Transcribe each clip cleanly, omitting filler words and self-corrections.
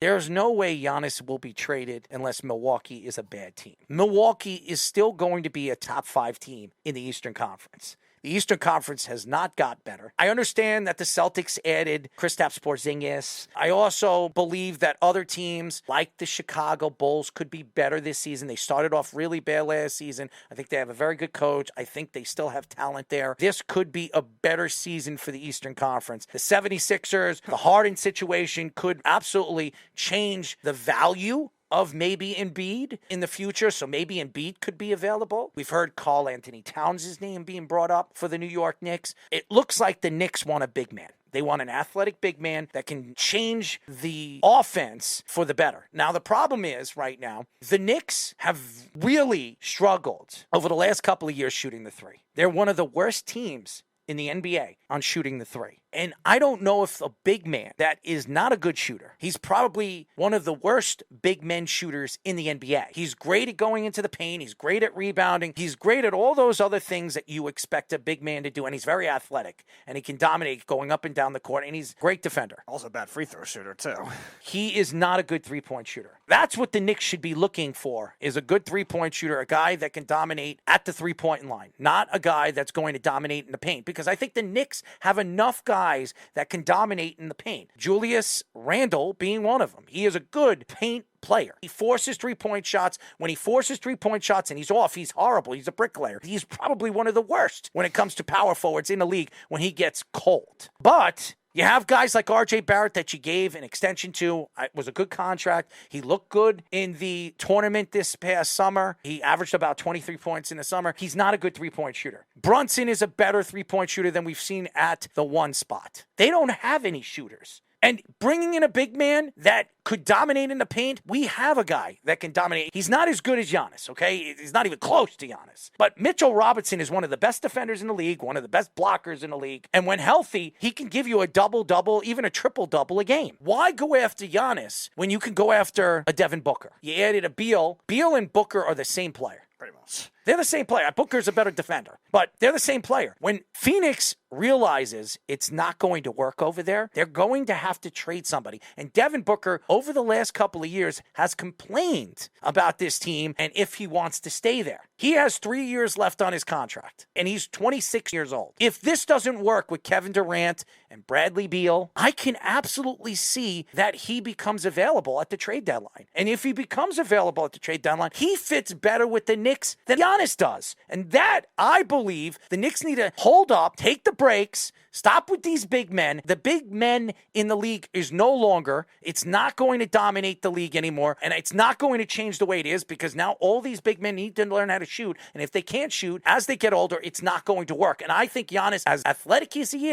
There's no way Giannis will be traded unless Milwaukee is a bad team. Milwaukee is still going to be a top 5 team in the Eastern Conference. The Eastern Conference has not got better. I understand that the Celtics added Kristaps Porzingis. I also believe that other teams like the Chicago Bulls could be better this season. They started off really bad last season. I think they have a very good coach. I think they still have talent there. This could be a better season for the Eastern Conference. The 76ers, the Harden situation could absolutely change the value of maybe Embiid in the future, so maybe Embiid could be available. We've heard Karl Anthony Towns' name being brought up for the New York Knicks. It looks like the Knicks want a big man. They want an athletic big man that can change the offense for the better. Now, the problem is right now, the Knicks have really struggled over the last couple of years shooting the three. They're one of the worst teams in the NBA on shooting the three. And I don't know if a big man that is not a good shooter, he's probably one of the worst big men shooters in the NBA. He's great at going into the paint. He's great at rebounding. He's great at all those other things that you expect a big man to do. And he's very athletic. And he can dominate going up and down the court. And he's a great defender. Also a bad free throw shooter, too. He is not a good three-point shooter. That's what the Knicks should be looking for, is a good three-point shooter, a guy that can dominate at the three-point line, not a guy that's going to dominate in the paint. Because I think the Knicks have enough guys that can dominate in the paint. Julius Randle being one of them. He is a good paint player. He forces three-point shots. When he forces three-point shots and he's off, he's horrible. He's a bricklayer. He's probably one of the worst when it comes to power forwards in the league when he gets cold. But you have guys like R.J. Barrett that you gave an extension to. It was a good contract. He looked good in the tournament this past summer. He averaged about 23 points in the summer. He's not a good three-point shooter. Brunson is a better three-point shooter than we've seen at the one spot. They don't have any shooters. And bringing in a big man that could dominate in the paint, we have a guy that can dominate. He's not as good as Giannis, okay? He's not even close to Giannis. But Mitchell Robinson is one of the best defenders in the league, one of the best blockers in the league. And when healthy, he can give you a double-double, even a triple-double a game. Why go after Giannis when you can go after a Devin Booker? You added a Beal. Beal and Booker are the same player. Pretty much. They're the same player. Booker's a better defender, but they're the same player. When Phoenix realizes it's not going to work over there, they're going to have to trade somebody. And Devin Booker, over the last couple of years, has complained about this team and if he wants to stay there. He has 3 years left on his contract, and he's 26 years old. If this doesn't work with Kevin Durant and Bradley Beal, I can absolutely see that he becomes available at the trade deadline. And if he becomes available at the trade deadline, he fits better with the Knicks than Giannis does. And that, I believe, the Knicks need to hold up, take the breaks, stop with these big men. The big men in the league is no longer, it's not going to dominate the league anymore, and it's not going to change the way it is because now all these big men need to learn how to shoot, and if they can't shoot, as they get older, it's not going to work. And I think Giannis, as athletic as he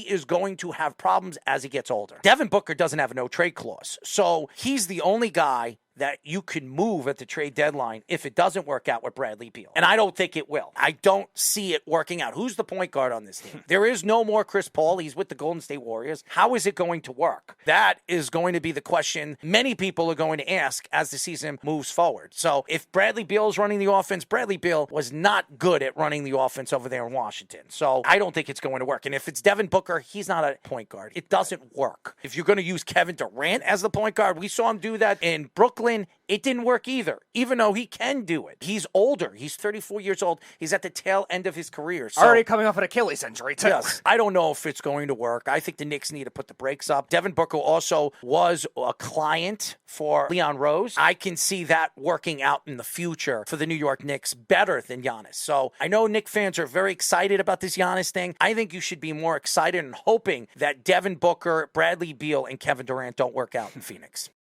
is going to have problems as he gets older. Devin Booker doesn't have a no-trade clause, so he's the only guy that you can move at the trade deadline if it doesn't work out with Bradley Beal. And I don't think it will. I don't see it working out. Who's the point guard on this team? There is no more Chris Paul. He's with the Golden State Warriors. How is it going to work? That is going to be the question many people are going to ask as the season moves forward. So if Bradley Beal is running the offense, Bradley Beal was not good at running the offense over there in Washington. So I don't think it's going to work. And if it's Devin Booker, he's not a point guard. It doesn't work. If you're going to use Kevin Durant as the point guard, we saw him do that in Brooklyn. It didn't work either, even though he can do it. He's older. He's 34 years old. He's at the tail end of his career. So, already coming off an Achilles injury, too. Yes. I don't know if it's going to work. I think the Knicks need to put the brakes up. Devin Booker also was a client for Leon Rose. I can see that working out in the future for the New York Knicks better than Giannis. So I know Knicks fans are very excited about this Giannis thing. I think you should be more excited and hoping that Devin Booker, Bradley Beal, and Kevin Durant don't work out in Phoenix.